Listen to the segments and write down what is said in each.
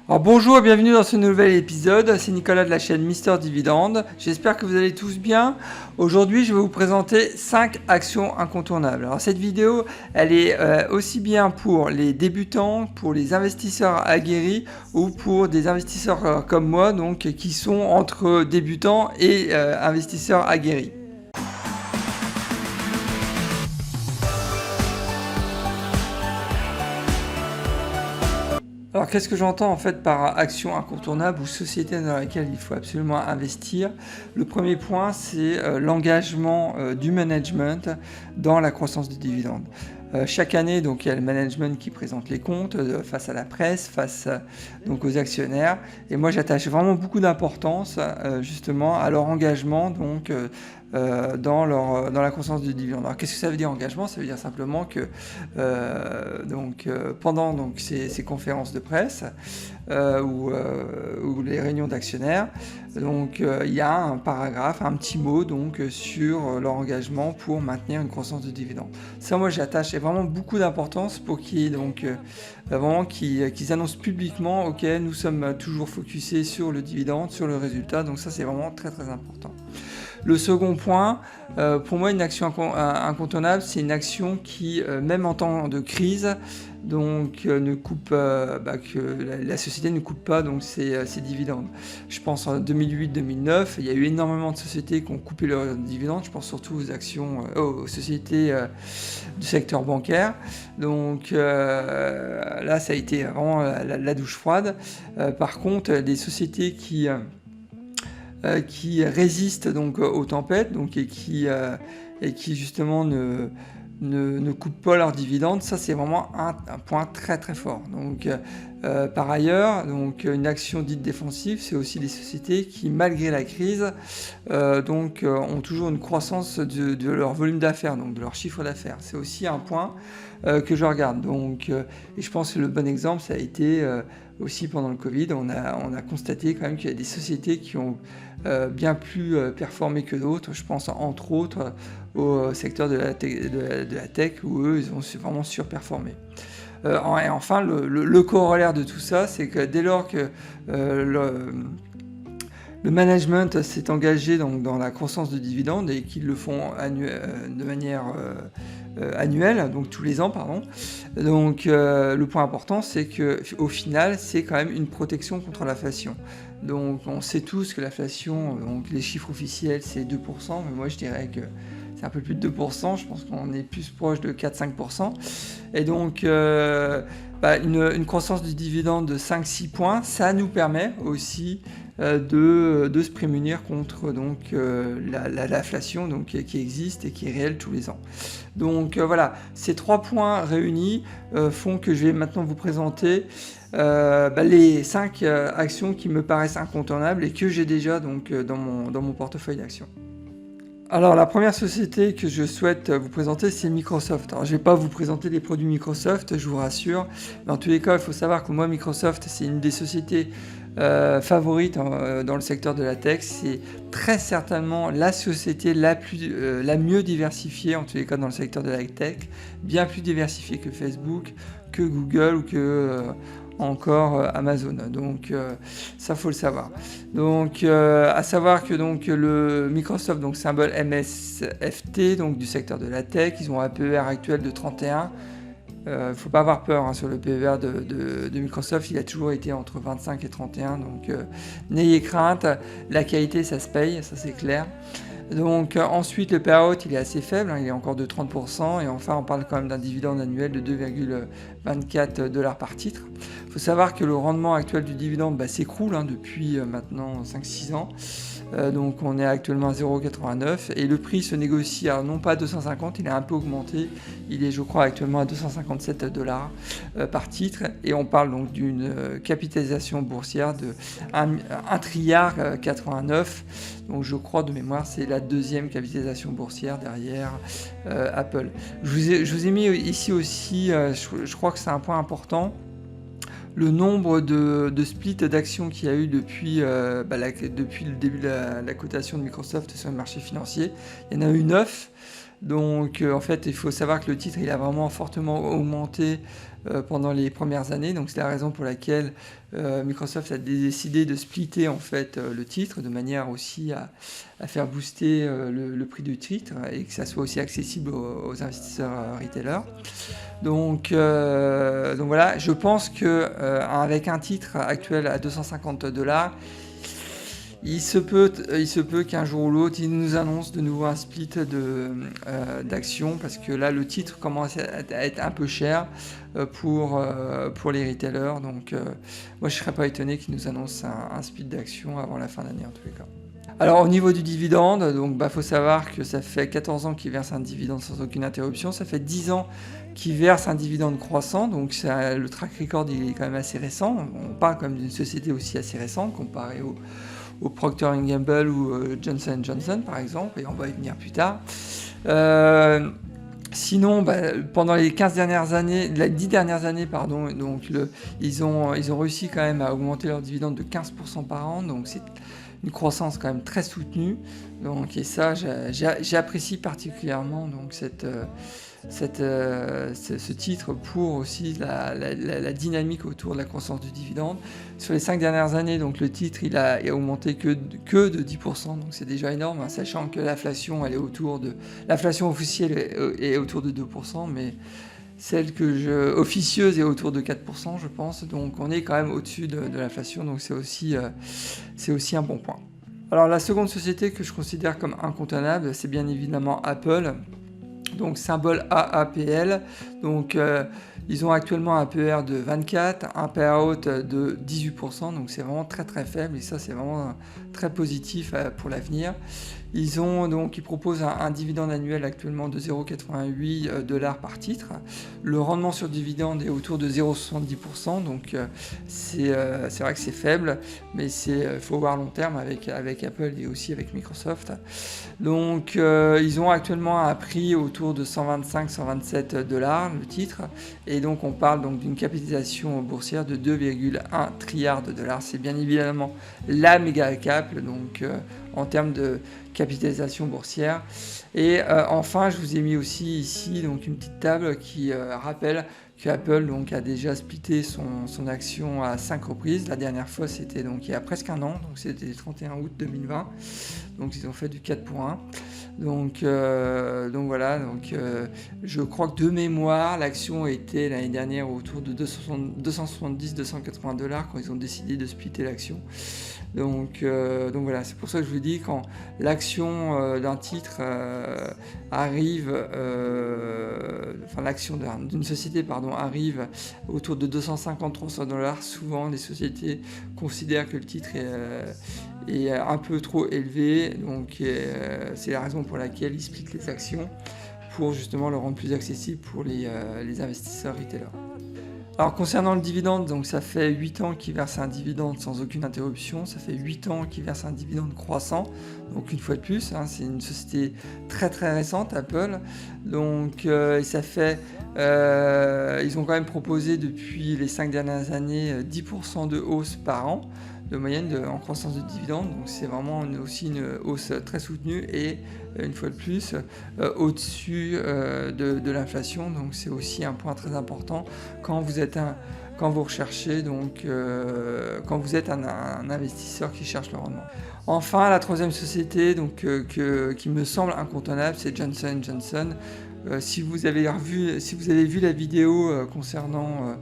Alors bonjour et bienvenue dans ce nouvel épisode, c'est Nicolas de la chaîne Mister Dividende. J'espère que vous allez tous bien. Aujourd'hui je vais vous présenter 5 actions incontournables. Alors cette vidéo elle est aussi bien pour les débutants, pour les investisseurs aguerris ou pour des investisseurs comme moi donc, qui sont entre débutants et investisseurs aguerris. Alors qu'est-ce que j'entends en fait par action incontournable ou société dans laquelle il faut absolument investir? Le premier point c'est l'engagement du management dans la croissance du dividende. Chaque année, donc, il y a le management qui présente les comptes face à la presse, face donc, aux actionnaires. Et moi, j'attache vraiment beaucoup d'importance justement à leur engagement donc, dans la croissance du dividende. Alors, qu'est-ce que ça veut dire engagement? Ça veut dire simplement que pendant donc, ces conférences de presse ou les réunions d'actionnaires, donc il y a un paragraphe, un petit mot donc sur leur engagement pour maintenir une croissance de dividende. Ça, moi, j'attache vraiment beaucoup d'importance pour qu'ils qu'ils annoncent publiquement, ok, nous sommes toujours focusés sur le dividende, sur le résultat. Donc ça, c'est vraiment très très important. Le second point, pour moi, une action incontournable, c'est une action qui, même en temps de crise, donc ne coupe, que la société ne coupe pas donc ses dividendes. Je pense en 2008-2009, il y a eu énormément de sociétés qui ont coupé leurs dividendes. Je pense surtout aux actions, aux sociétés du secteur bancaire. Donc là, ça a été vraiment la douche froide. Par contre, des sociétés qui résistent donc aux tempêtes donc, et qui justement ne coupent pas leurs dividendes, ça c'est vraiment un point très très fort. Donc, par ailleurs, donc, une action dite défensive, c'est aussi des sociétés qui, malgré la crise, ont toujours une croissance de leur volume d'affaires, donc de leur chiffre d'affaires. C'est aussi un point que je regarde. Donc, et je pense que le bon exemple, ça a été aussi pendant le Covid, on a constaté quand même qu'il y a des sociétés qui ont bien plus performé que d'autres. Je pense entre autres au secteur de la tech où eux, ils ont vraiment surperformé. Et enfin, le corollaire de tout ça, c'est que dès lors que le management s'est engagé donc, dans la croissance de dividendes et qu'ils le font de manière annuelle, donc tous les ans, pardon. Donc le point important, c'est qu'au final, c'est quand même une protection contre l'inflation. Donc on sait tous que l'inflation, donc les chiffres officiels, c'est 2%, mais moi je dirais que c'est un peu plus de 2%, je pense qu'on est plus proche de 4-5%. Et donc une croissance du dividende de 5-6 points, ça nous permet aussi de se prémunir contre donc, l'inflation donc, qui existe et qui est réelle tous les ans. Donc voilà, ces 3 points réunis font que je vais maintenant vous présenter les 5 actions qui me paraissent incontournables et que j'ai déjà donc, dans mon portefeuille d'actions. Alors la première société que je souhaite vous présenter, c'est Microsoft. Alors je ne vais pas vous présenter les produits Microsoft, je vous rassure, mais en tous les cas il faut savoir que moi Microsoft c'est une des sociétés favorites dans le secteur de la tech. C'est très certainement la société la mieux diversifiée en tous les cas dans le secteur de la tech, bien plus diversifiée que Facebook, que Google ou que encore Amazon. Donc ça faut le savoir. Donc à savoir que donc le Microsoft donc symbole MSFT donc du secteur de la tech, ils ont un PER actuel de 31. Faut pas avoir peur sur le PER de Microsoft, il a toujours été entre 25 et 31, donc n'ayez crainte, la qualité ça se paye, ça c'est clair. Donc ensuite le payout il est assez faible, il est encore de 30%, et enfin on parle quand même d'un dividende annuel de 2,24$ par titre. Il faut savoir que le rendement actuel du dividende s'écroule depuis maintenant 5-6 ans. Donc on est actuellement à 0,89 et le prix se négocie à non pas à 250, il est un peu augmenté, il est je crois actuellement à 257$ par titre, et on parle donc d'une capitalisation boursière de 1,89 trilliard. Donc je crois de mémoire c'est la deuxième capitalisation boursière derrière Apple. Je vous ai mis ici aussi, je crois que c'est un point important, le nombre de splits d'actions qu'il y a eu depuis le début de la cotation de Microsoft sur le marché financier. Il y en a eu 9. Donc en fait, il faut savoir que le titre, il a vraiment fortement augmenté pendant les premières années. Donc c'est la raison pour laquelle Microsoft a décidé de splitter en fait le titre, de manière aussi à faire booster le prix du titre et que ça soit aussi accessible aux investisseurs retailers. Donc voilà, je pense que avec un titre actuel à $250, il se peut qu'un jour ou l'autre, ils nous annoncent de nouveau un split d'actions, parce que là, le titre commence à être un peu cher pour les retailers. Donc, moi, je ne serais pas étonné qu'ils nous annoncent un split d'actions avant la fin d'année, en tous les cas. Alors, au niveau du dividende, donc, faut savoir que ça fait 14 ans qu'ils versent un dividende sans aucune interruption. Ça fait 10 ans qu'ils versent un dividende croissant. Donc, le track record, il est quand même assez récent. On parle quand même d'une société aussi assez récente comparée au Procter & Gamble ou Johnson & Johnson par exemple, et on va y venir plus tard. Sinon, pendant les 10 dernières années, donc ils ont réussi quand même à augmenter leur dividende de 15% par an, donc c'est une croissance quand même très soutenue. Donc, et ça, j'apprécie particulièrement donc ce titre pour aussi la dynamique autour de la croissance du dividende. Sur les 5 dernières années, donc le titre il a augmenté que de 10%, donc c'est déjà énorme, hein, sachant que l'inflation l'inflation officielle est autour de 2%, mais celle officieuse est autour de 4%, je pense. Donc on est quand même au-dessus de l'inflation, donc c'est aussi un bon point. Alors la seconde société que je considère comme incontournable, c'est bien évidemment Apple. Donc symbole AAPL, donc ils ont actuellement un PER de 24, un payout de 18%, donc c'est vraiment très très faible et ça c'est vraiment très positif pour l'avenir. Ils proposent un dividende annuel actuellement de 0,88$ par titre. Le rendement sur dividende est autour de 0,70%, donc c'est vrai que c'est faible, mais il faut voir long terme avec Apple et aussi avec Microsoft. Donc ils ont actuellement un prix autour de 125-127$ le titre, et donc on parle donc d'une capitalisation boursière de 2,1 trilliards de dollars. C'est bien évidemment la méga cap, donc en termes de capitalisation boursière. Et enfin, je vous ai mis aussi ici donc une petite table qui rappelle qu'Apple donc a déjà splitté son action à 5 reprises. La dernière fois, c'était donc il y a presque un an, donc c'était le 31 août 2020. Donc ils ont fait du 4 pour 1. Donc voilà, je crois que de mémoire, l'action était l'année dernière autour de 270-280$ quand ils ont décidé de splitter l'action. Donc voilà, c'est pour ça que je vous dis, quand l'action d'un titre l'action d'une société arrive autour de 250-300$, souvent les sociétés considèrent que le titre est un peu trop élevé, donc c'est la raison pour laquelle ils splittent les actions, pour justement le rendre plus accessible pour les investisseurs retailers. Alors concernant le dividende, donc ça fait 8 ans qu'ils versent un dividende sans aucune interruption, ça fait 8 ans qu'ils versent un dividende croissant, donc une fois de plus, hein, c'est une société très très récente, Apple, donc ça fait, ils ont quand même proposé depuis les 5 dernières années 10% de hausse par an, de moyenne en croissance de dividendes, donc c'est vraiment aussi une hausse très soutenue et une fois de plus au-dessus de l'inflation, donc c'est aussi un point très important quand vous recherchez, quand vous êtes un investisseur qui cherche le rendement. Enfin, la troisième société qui me semble incontournable, c'est Johnson & Johnson. Si vous avez vu la vidéo concernant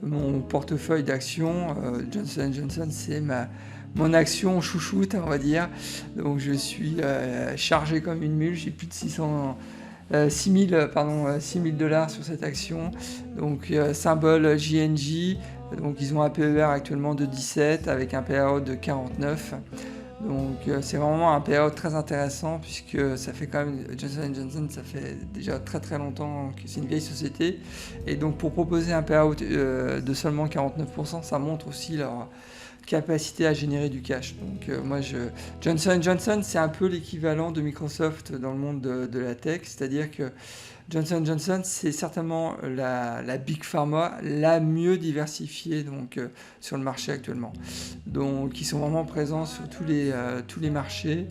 mon portefeuille d'actions, Johnson & Johnson, c'est mon action chouchoute, on va dire. Donc je suis chargé comme une mule, j'ai plus de 6 000$ sur cette action. Donc symbole JNJ, donc ils ont un PER actuellement de 17 avec un payout de 49. Donc c'est vraiment un payout très intéressant, puisque ça fait quand même, Johnson & Johnson, ça fait déjà très très longtemps que c'est une vieille société, et donc pour proposer un payout de seulement 49%, ça montre aussi leur capacité à générer du cash. Donc Johnson & Johnson, c'est un peu l'équivalent de Microsoft dans le monde de la tech, c'est-à-dire que Johnson & Johnson, c'est certainement la Big Pharma la mieux diversifiée sur le marché actuellement. donc ils sont vraiment présents sur tous les marchés.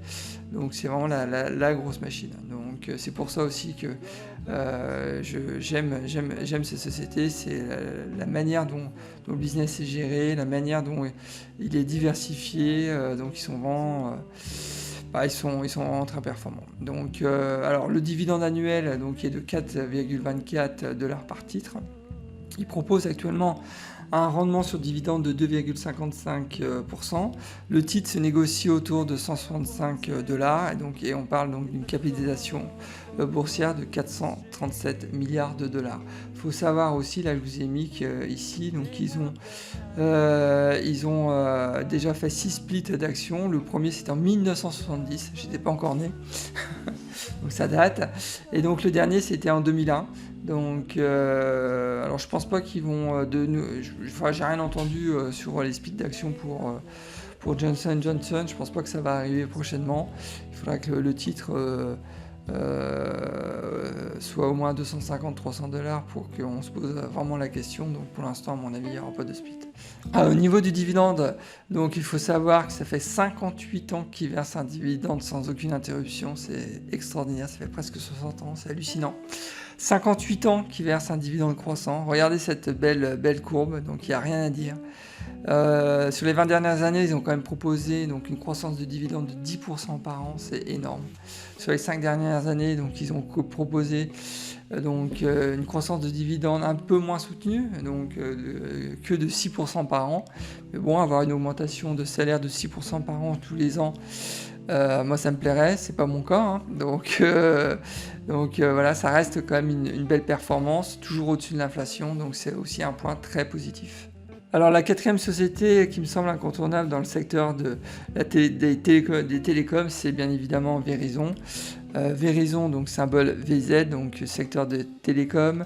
Donc c'est vraiment la grosse machine. Donc c'est pour ça aussi que j'aime ces sociétés. C'est la manière dont le business est géré, la manière dont il est diversifié. Donc ils sont vraiment... ils sont vraiment très performants. Donc, alors le dividende annuel donc, est de 4,24 $ par titre. Il propose actuellement un rendement sur dividende de 2,55%. Le titre se négocie autour de 165 $, et on parle donc d'une capitalisation boursière de 437 milliards de dollars. Il faut savoir aussi, là je vous ai mis ici, donc ils ont déjà fait 6 splits d'actions. Le premier c'était en 1970, j'étais pas encore né, donc ça date. Et donc le dernier c'était en 2001. Donc, alors je pense pas qu'ils vont j'ai rien entendu sur les splits d'actions pour Johnson & Johnson. Je pense pas que ça va arriver prochainement. Il faudra que le titre soit au moins 250-300 $ pour qu'on se pose vraiment la question. Donc pour l'instant, à mon avis, il n'y aura pas de split. Au niveau du dividende, donc il faut savoir que ça fait 58 ans qu'ils versent un dividende sans aucune interruption. C'est extraordinaire, ça fait presque 60 ans, c'est hallucinant. 58 ans qu'ils versent un dividende croissant. Regardez cette belle courbe, donc il n'y a rien à dire. Sur les 20 dernières années, ils ont quand même proposé donc, une croissance de dividende de 10% par an, c'est énorme. Sur les 5 dernières années, donc, ils ont proposé une croissance de dividende un peu moins soutenue, que de 6% par an. Mais bon, avoir une augmentation de salaire de 6% par an tous les ans, moi ça me plairait, c'est pas mon cas, hein. Donc voilà, ça reste quand même une belle performance, toujours au-dessus de l'inflation, donc c'est aussi un point très positif. Alors la quatrième société qui me semble incontournable dans le secteur des télécoms, c'est bien évidemment Verizon. Verizon, donc symbole VZ, donc secteur des télécoms,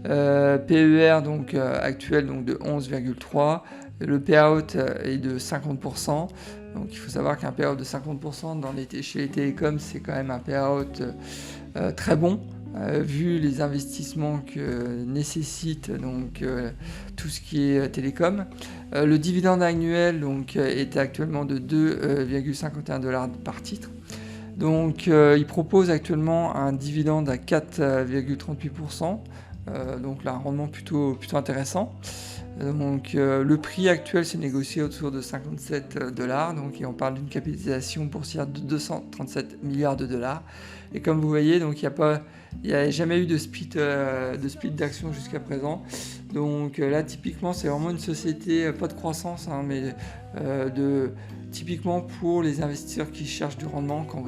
PER donc actuel donc de 11,3, le payout est de 50%. Donc il faut savoir qu'un payout de 50% chez les télécoms, c'est quand même un payout très bon. Vu les investissements que nécessite tout ce qui est télécom. Le dividende annuel est actuellement de 2,51 $ par titre. Donc il propose actuellement un dividende à 4,38%, donc là un rendement plutôt intéressant. Donc le prix actuel s'est négocié autour de 57 $, et on parle d'une capitalisation boursière de 237 milliards de dollars. Et comme vous voyez, donc il n'y a jamais eu de split d'actions jusqu'à présent. Donc là, typiquement, c'est vraiment une société, pas de croissance, hein, mais typiquement pour les investisseurs qui cherchent du rendement, quand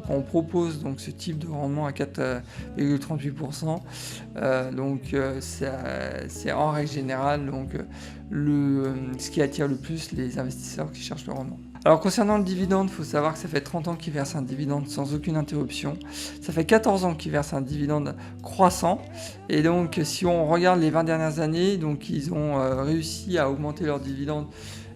on propose donc ce type de rendement à 4,38%, c'est en règle générale ce qui attire le plus les investisseurs qui cherchent le rendement. Alors concernant le dividende, il faut savoir que ça fait 30 ans qu'ils versent un dividende sans aucune interruption. Ça fait 14 ans qu'ils versent un dividende croissant. Et donc si on regarde les 20 dernières années, donc ils ont réussi à augmenter leur dividende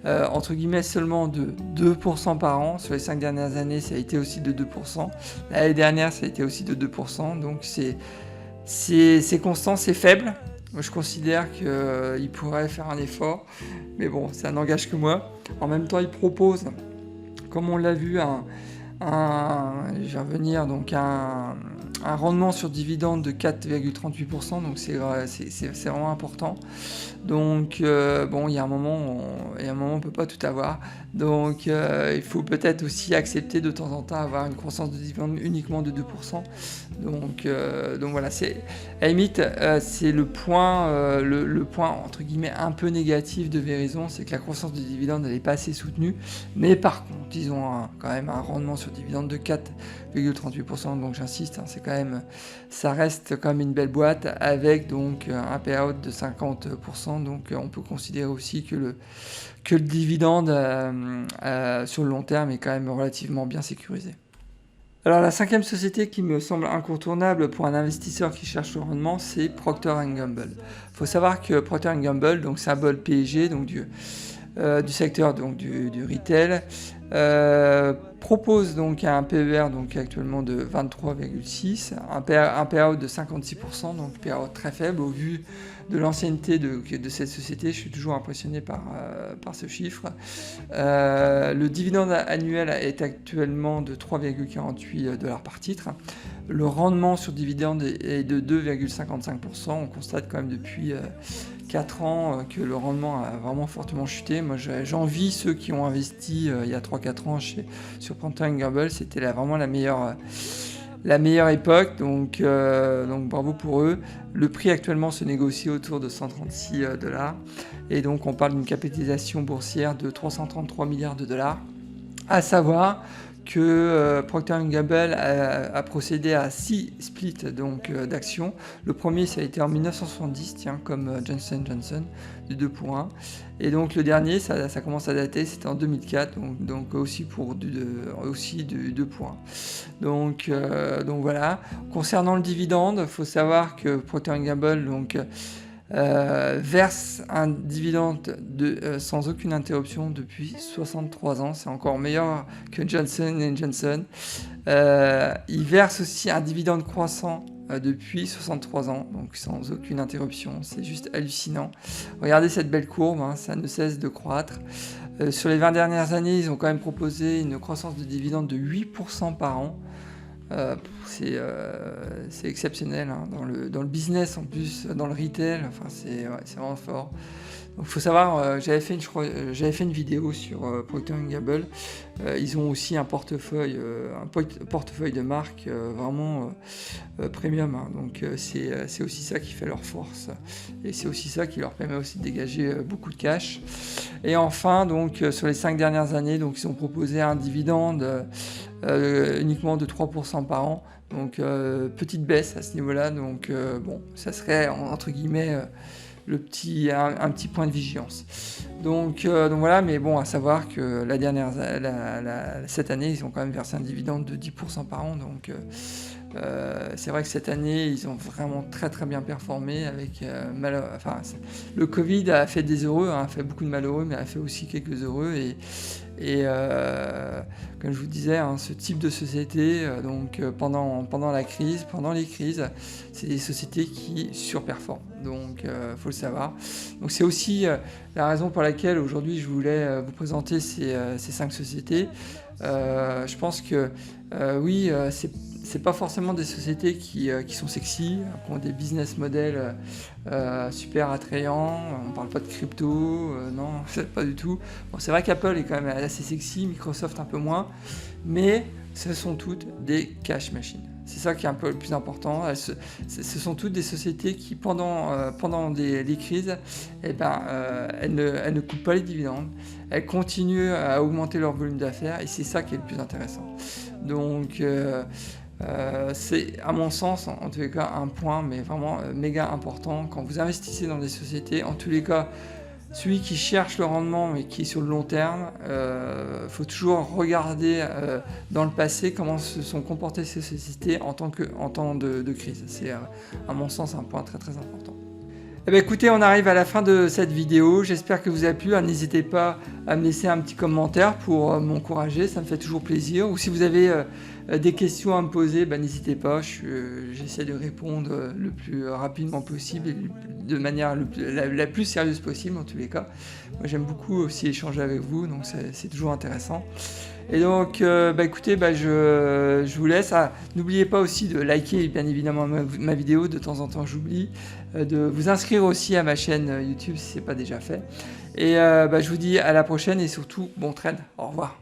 entre guillemets seulement de 2% par an. Sur les 5 dernières années, ça a été aussi de 2%. L'année dernière, ça a été aussi de 2%. Donc c'est constant, c'est faible. Moi, je considère qu'il pourrait faire un effort, mais bon, ça n'engage que moi. En même temps, il propose, comme on l'a vu, un rendement sur dividende de 4,38%, donc c'est vraiment important. Donc il y a un moment on peut pas tout avoir. Donc il faut peut-être aussi accepter de temps en temps avoir une croissance de dividende uniquement de 2%. Donc voilà, à la limite, c'est le point entre guillemets un peu négatif de Verizon, c'est que la croissance de dividende elle n'est pas assez soutenue. Mais par contre, ils ont quand même un rendement sur dividende de 4,38%. Donc j'insiste, hein, ça reste quand même une belle boîte avec donc un payout de 50%. Donc on peut considérer aussi que le dividende sur le long terme est quand même relativement bien sécurisé. Alors la cinquième société qui me semble incontournable pour un investisseur qui cherche le rendement, c'est Procter & Gamble. Il faut savoir que Procter & Gamble, donc symbole PSG, donc du secteur donc du retail, propose donc un PER donc actuellement de 23,6, un payout de 56%, donc payout très faible au vu de l'ancienneté de cette société. Je suis toujours impressionné par ce chiffre. Le dividende annuel est actuellement de 3,48 $ par titre. Le rendement sur dividende est de 2,55%. On constate quand même depuis 4 ans que le rendement a vraiment fortement chuté. Moi, j'envie ceux qui ont investi il y a 3-4 ans sur Procter & Gamble. C'était vraiment la meilleure époque, donc bravo pour eux. Le prix actuellement se négocie autour de 136 $, et donc on parle d'une capitalisation boursière de 333 milliards de dollars. À savoir que Procter & Gamble a procédé à 6 splits d'actions. Le premier, ça a été en 1970, comme Johnson & Johnson, de 2 pour 1. Et donc le dernier, ça commence à dater, c'était en 2004, donc aussi de 2 pour 1. Donc voilà. Concernant le dividende, il faut savoir que Procter & Gamble verse un dividende sans aucune interruption depuis 63 ans. C'est encore meilleur que Johnson & Johnson. Il verse aussi un dividende croissant depuis 63 ans, donc sans aucune interruption. C'est juste hallucinant. Regardez cette belle courbe, ça ne cesse de croître. Sur les 20 dernières années, ils ont quand même proposé une croissance de dividende de 8% par an. C'est exceptionnel, dans le business en plus, dans le retail, enfin c'est vraiment fort. Donc il faut savoir, j'avais fait une vidéo sur Procter & Gamble. Ils ont aussi un portefeuille de marque vraiment premium, donc c'est aussi ça qui fait leur force, et c'est aussi ça qui leur permet aussi de dégager beaucoup de cash. Et enfin, donc sur les 5 dernières années, donc ils ont proposé un dividende uniquement de 3% par an, donc petite baisse à ce niveau-là, donc bon, ça serait entre guillemets un petit point de vigilance. Donc voilà, mais bon, à savoir que cette année, ils ont quand même versé un dividende de 10% par an, donc c'est vrai que cette année, ils ont vraiment très très bien performé avec le Covid a fait des heureux, a fait beaucoup de malheureux, mais a fait aussi quelques heureux, et comme je vous disais, ce type de société, pendant la crise, pendant les crises, c'est des sociétés qui surperforment, donc faut le savoir. Donc c'est aussi la raison pour laquelle aujourd'hui je voulais vous présenter ces 5 sociétés. Je pense que oui, c'est pas forcément des sociétés qui sont sexy, qui ont des business models super attrayants. On parle pas de crypto, non, pas du tout. Bon, c'est vrai qu'Apple est quand même assez sexy, Microsoft un peu moins, mais ce sont toutes des cash machines. C'est ça qui est un peu le plus important. Ce sont toutes des sociétés qui, pendant les crises, elles ne coupent pas les dividendes. Elles continuent à augmenter leur volume d'affaires, et c'est ça qui est le plus intéressant. Donc c'est à mon sens en tous les cas un point mais vraiment méga important quand vous investissez dans des sociétés. En tous les cas, celui qui cherche le rendement mais qui est sur le long terme, faut toujours regarder dans le passé comment se sont comportées ces sociétés en temps de crise. C'est à mon sens un point très très important. Eh bien, écoutez, on arrive à la fin de cette vidéo. J'espère que vous a plu. N'hésitez pas à me laisser un petit commentaire pour m'encourager, ça me fait toujours plaisir. Ou si vous avez des questions à me poser, n'hésitez pas. J'essaie de répondre le plus rapidement possible et de manière la plus sérieuse possible en tous les cas. Moi, j'aime beaucoup aussi échanger avec vous, donc c'est toujours intéressant. Et donc, écoutez, je vous laisse. N'oubliez pas aussi de liker bien évidemment ma vidéo, de temps en temps j'oublie, de vous inscrire aussi à ma chaîne YouTube si ce n'est pas déjà fait. Et je vous dis à la prochaine et surtout bon trade. Au revoir.